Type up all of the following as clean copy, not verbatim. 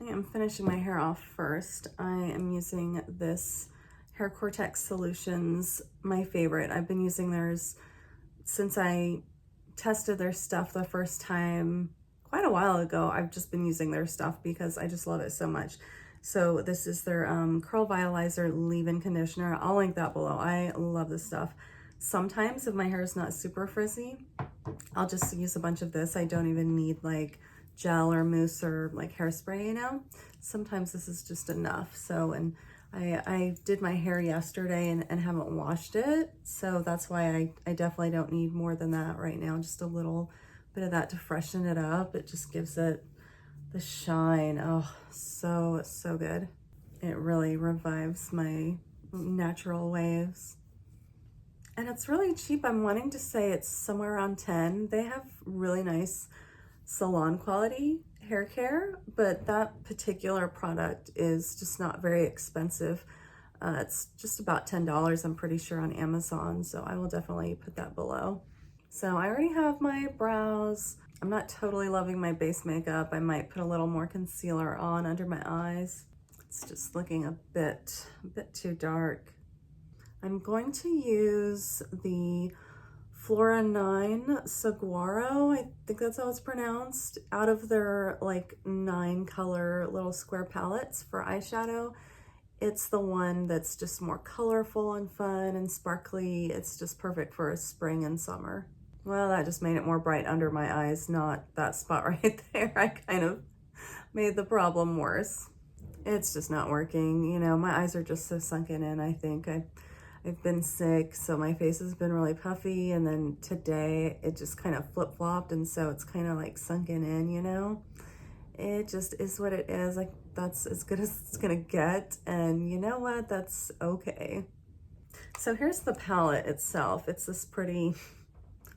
I am finishing my hair off first. I am using this Hair Cortex Solutions, my favorite. I've been using theirs since I tested their stuff the first time quite a while ago. I've just been using their stuff because I just love it so much. So this is their Curl Vitalizer Leave-In Conditioner. I'll link that below. I love this stuff. Sometimes if my hair is not super frizzy, I'll just use a bunch of this. I don't even need like gel or mousse or like hairspray, you know? Sometimes this is just enough. So, and I did my hair yesterday and haven't washed it. So that's why I definitely don't need more than that right now. Just a little bit of that to freshen it up. It just gives it the shine. Oh, so good. It really revives my natural waves. And it's really cheap. I'm wanting to say it's somewhere around 10. They have really nice salon quality hair care, but that particular product is just not very expensive. It's just about $10, I'm pretty sure, on Amazon. So I will definitely put that below. So I already have my brows. I'm not totally loving my base makeup. I might put a little more concealer on under my eyes. It's just looking a bit too dark. I'm going to use the Flora 9 Saguaro, I think that's how it's pronounced, out of their like 9 color little square palettes for eyeshadow. It's the one that's just more colorful and fun and sparkly. It's just perfect for spring and summer. Well, that just made it more bright under my eyes, not that spot right there. I kind of made the problem worse. It's just not working. You know, my eyes are just so sunken in, I think. I've been sick, so my face has been really puffy, and then today it just kind of flip-flopped, and so it's kind of like sunken in, you know? It just is what it is. Like, that's as good as it's gonna get, and you know what? That's okay. So here's the palette itself. It's this pretty,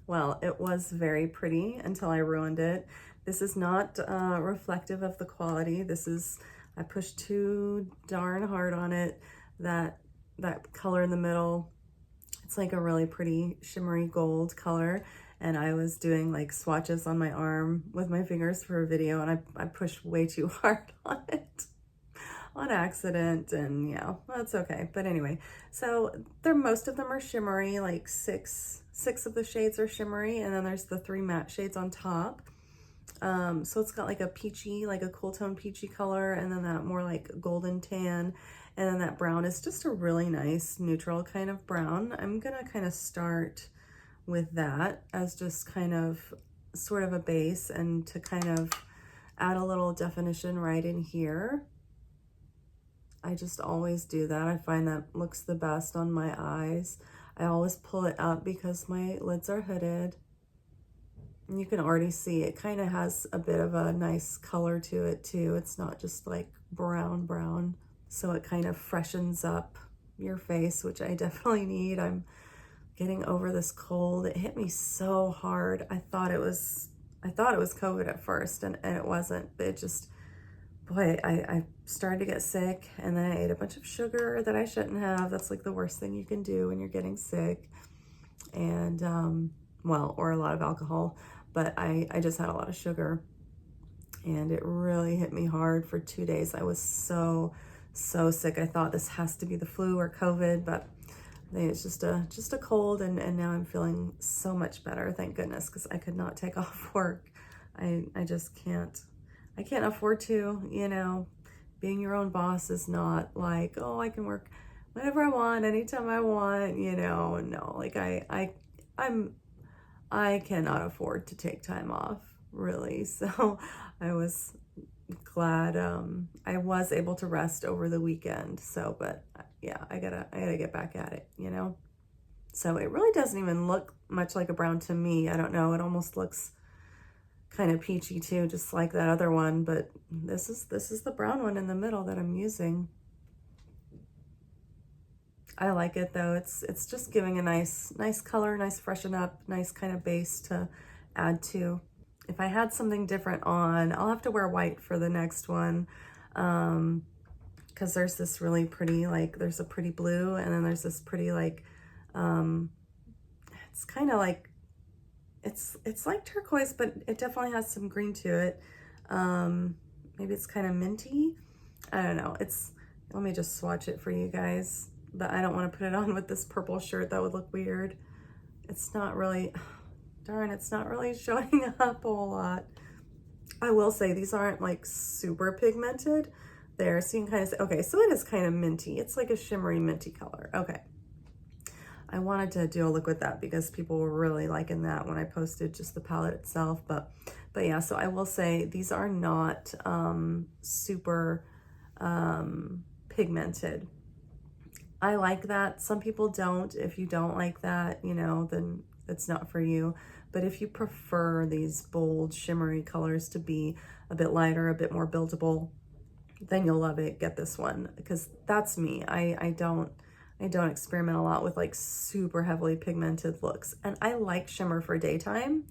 well, it was very pretty until I ruined it. This is not reflective of the quality. This is, I pushed too darn hard on it. That color in the middle, it's like a really pretty shimmery gold color, and I was doing like swatches on my arm with my fingers for a video, and I pushed way too hard on it on accident, and yeah, that's okay. But anyway, so most of them are shimmery, like six of the shades are shimmery, and then there's the 3 matte shades on top. So it's got like a peachy, like a cool tone peachy color, and then that more like golden tan, and then that brown is just a really nice neutral kind of brown. I'm gonna kind of start with that as just kind of sort of a base, and to kind of add a little definition right in here. I just always do that. I find that looks the best on my eyes. I always pull it up because my lids are hooded. And you can already see it kind of has a bit of a nice color to it too. It's not just like brown. So it kind of freshens up your face, which I definitely need. I'm getting over this cold. It hit me so hard. I thought it was COVID at first, and it wasn't. But it just, boy, I started to get sick, and then I ate a bunch of sugar that I shouldn't have. That's like the worst thing you can do when you're getting sick. And well, or a lot of alcohol, but I just had a lot of sugar, and it really hit me hard for 2 days. I was so sick. I thought this has to be the flu or COVID, but I think it's just a cold, and now I'm feeling so much better, thank goodness, because I could not take off work. I just can't. I can't afford to, you know. Being your own boss is not like, oh, I can work whenever I want, anytime I want, you know. No, like I cannot afford to take time off, really. So I was glad I was able to rest over the weekend. So, but yeah, I gotta get back at it, you know. So it really doesn't even look much like a brown to me. I don't know. It almost looks kind of peachy too, just like that other one. But this is the brown one in the middle that I'm using. I like it though. It's just giving a nice color, nice freshen up, nice kind of base to add to. If I had something different on, I'll have to wear white for the next one, because there's this really pretty, like, there's a pretty blue, and then there's this pretty, like, it's kind of like, it's like turquoise, but it definitely has some green to it. maybe it's kind of minty. I don't know. Let me just swatch it for you guys, but I don't want to put it on with this purple shirt. That would look weird. It's not really, darn, it's not really showing up a whole lot. I will say these aren't like super pigmented there, so you can kind of say, okay, so it is kind of minty. It's like a shimmery minty color. Okay. I wanted to do a look with that because people were really liking that when I posted just the palette itself, but yeah, so I will say these are not super pigmented. I like that. Some people don't. If you don't like that, you know, then it's not for you. But if you prefer these bold, shimmery colors to be a bit lighter, a bit more buildable, then you'll love it. Get this one, because that's me. I don't experiment a lot with like super heavily pigmented looks. And I like shimmer for daytime.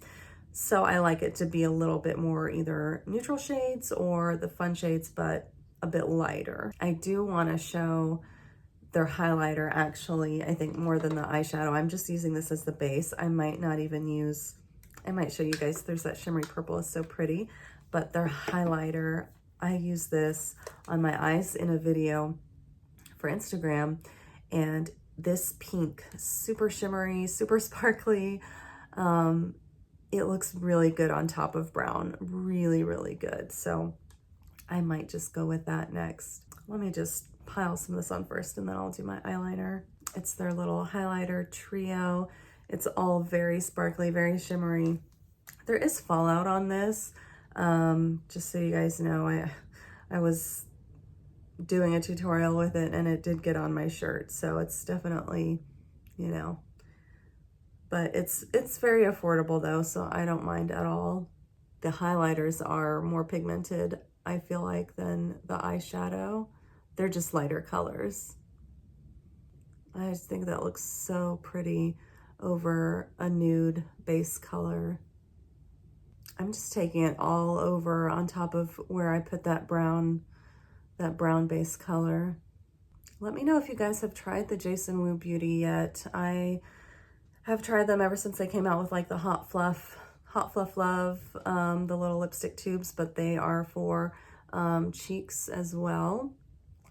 So I like it to be a little bit more either neutral shades or the fun shades, but a bit lighter. I do want to show their highlighter, actually, I think more than the eyeshadow. I'm just using this as the base. I might not even use, I might show you guys, there's that shimmery purple, is so pretty, but their highlighter, I use this on my eyes in a video for Instagram, and this pink, super shimmery, super sparkly, it looks really good on top of brown, really, really good. So I might just go with that next. Let me just pile some of this on first and then I'll do my eyeliner. It's their little highlighter trio. It's all very sparkly, very shimmery. There is fallout on this. Just so you guys know, I was doing a tutorial with it and it did get on my shirt. So it's definitely, you know, but it's very affordable though, so I don't mind at all. The highlighters are more pigmented, I feel like, than the eyeshadow. They're just lighter colors. I just think that looks so pretty over a nude base color. I'm just taking it all over on top of where I put that brown base color. Let me know if you guys have tried the Jason Wu Beauty yet. I have tried them ever since they came out with like the Hot Fluff Love, the little lipstick tubes, but they are for cheeks as well.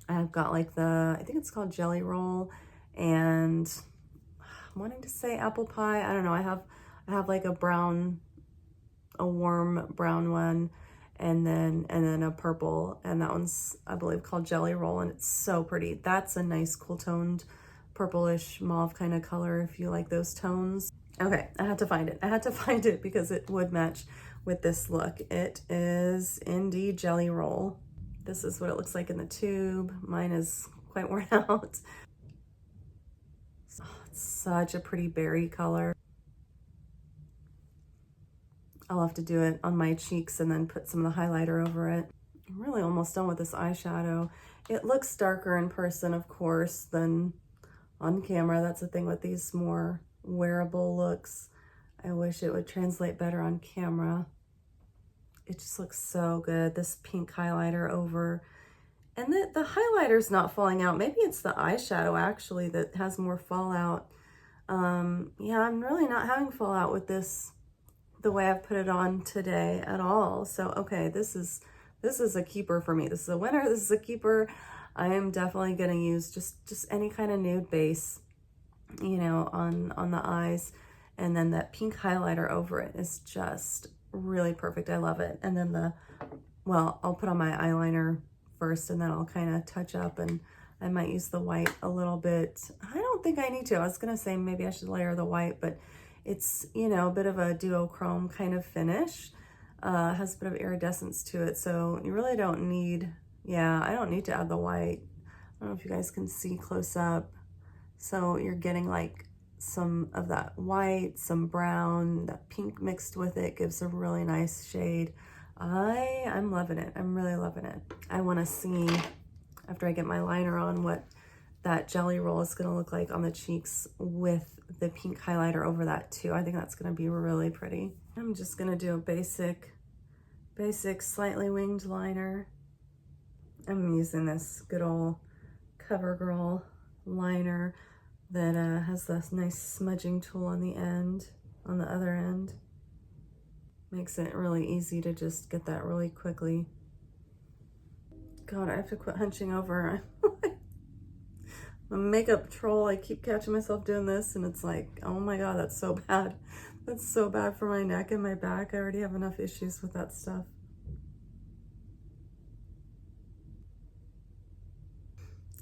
I've got like I think it's called Jelly Roll, and I'm wanting to say apple pie. I don't know. I have like a warm brown one, and then a purple, and that one's, I believe, called Jelly Roll, and it's so pretty. That's a nice cool toned purplish mauve kind of color if you like those tones. Okay, I had to find it. I had to find it because it would match with this look. It is indeed Jelly Roll. This is what it looks like in the tube. Mine is quite worn out. Oh, it's such a pretty berry color. I'll have to do it on my cheeks and then put some of the highlighter over it. I'm really almost done with this eyeshadow. It looks darker in person, of course, than on camera. That's the thing with these more wearable looks. I wish it would translate better on camera. It just looks so good. This pink highlighter over, and the highlighter's not falling out. Maybe it's the eyeshadow actually that has more fallout. Yeah, I'm really not having fallout with this, the way I've put it on today at all. So, okay, this is a keeper for me. This is a winner. This is a keeper. I am definitely going to use just any kind of nude base, you know, on the eyes. And then that pink highlighter over it is just really perfect. I love it. And then I'll put on my eyeliner first and then I'll kind of touch up, and I might use the white a little bit. I don't think I need to. I was going to say maybe I should layer the white, but it's, you know, a bit of a duochrome kind of finish. Has a bit of iridescence to it. So you really don't need, yeah, I don't need to add the white. I don't know if you guys can see close up. So you're getting like some of that white, some brown, that pink mixed with it gives a really nice shade. I'm loving it. I'm really loving it. I want to see, after I get my liner on, what that Jelly Roll is going to look like on the cheeks with the pink highlighter over that too. I think that's going to be really pretty. I'm just going to do a basic slightly winged liner. I'm using this good old CoverGirl liner that has this nice smudging tool on the end, on the other end. Makes it really easy to just get that really quickly God, I have to quit hunching over. I'm a makeup troll. I keep catching myself doing this, and it's like, oh my God, that's so bad. That's so bad for my neck and my back. I already have enough issues with that stuff.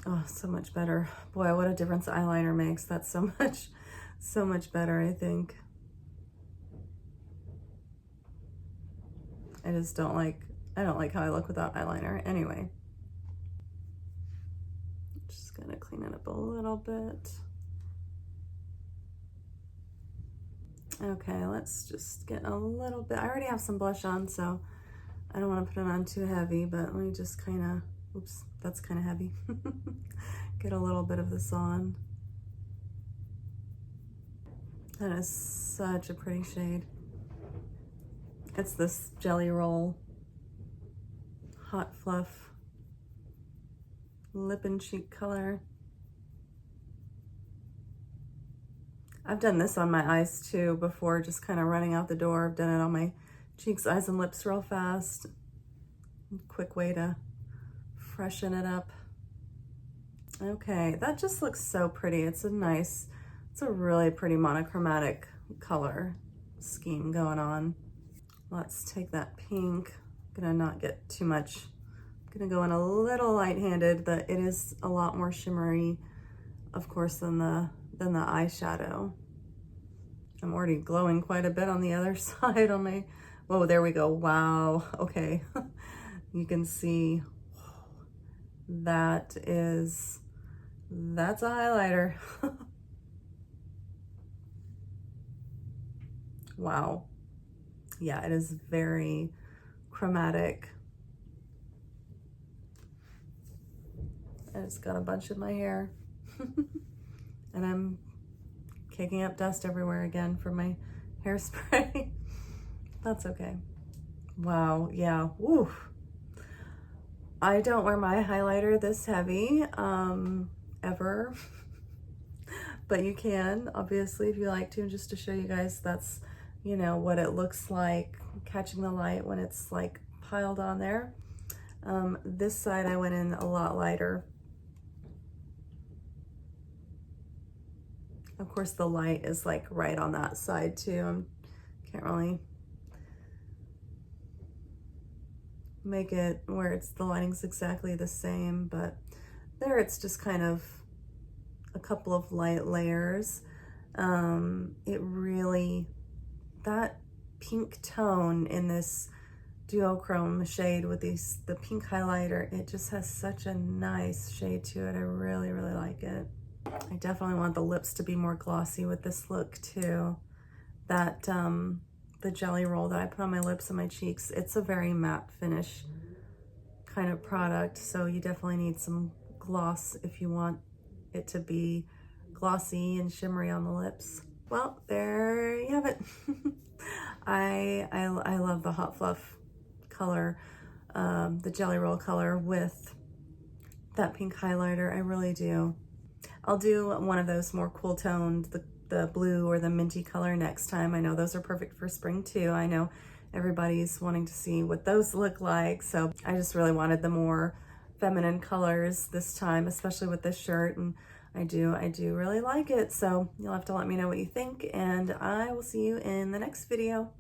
Oh, so much better. Boy, what a difference eyeliner makes. That's so much better, I think. I don't like how I look without eyeliner. Anyway. Just gonna clean it up a little bit. Okay, let's just get a little bit. I already have some blush on, so I don't want to put it on too heavy, but let me just kind of, oops, that's kind of heavy. Get a little bit of this on. That is such a pretty shade. It's this Jelly Roll Hot Fluff lip and cheek color. I've done this on my eyes too before, just kind of running out the door. I've done it on my cheeks, eyes, and lips real fast. Quick way to freshen it up. Okay, that just looks so pretty. It's a really pretty monochromatic color scheme going on. Let's take that pink. I'm gonna not get too much. I'm gonna go in a little light-handed, but it is a lot more shimmery, of course, than the eyeshadow. I'm already glowing quite a bit on the other side on my, whoa, there we go. Wow, okay. You can see that's a highlighter. Wow. Yeah, it is very chromatic. I just got a bunch in my hair. And I'm kicking up dust everywhere again from my hairspray. That's okay. Wow, yeah, woo. I don't wear my highlighter this heavy, ever. But you can, obviously, if you like to, just to show you guys that's, you know, what it looks like catching the light when it's like piled on there. This side I went in a lot lighter. Of course, the light is like right on that side too. Can't really make it where the lighting's exactly the same, but there it's just kind of a couple of light layers. That pink tone in this duochrome shade with the pink highlighter, it just has such a nice shade to it. I really, really like it. I definitely want the lips to be more glossy with this look too. That, the Jelly Roll that I put on my lips and my cheeks, it's a very matte finish kind of product, so you definitely need some gloss if you want it to be glossy and shimmery on the lips. Well, there you have it. I love the Hot Fluff color, the Jelly Roll color with that pink highlighter. I really do. I'll do one of those more cool toned, the blue or the minty color next time. I know those are perfect for spring too. I know everybody's wanting to see what those look like. So I just really wanted the more feminine colors this time, especially with this shirt. And I do really like it. So you'll have to let me know what you think, and I will see you in the next video.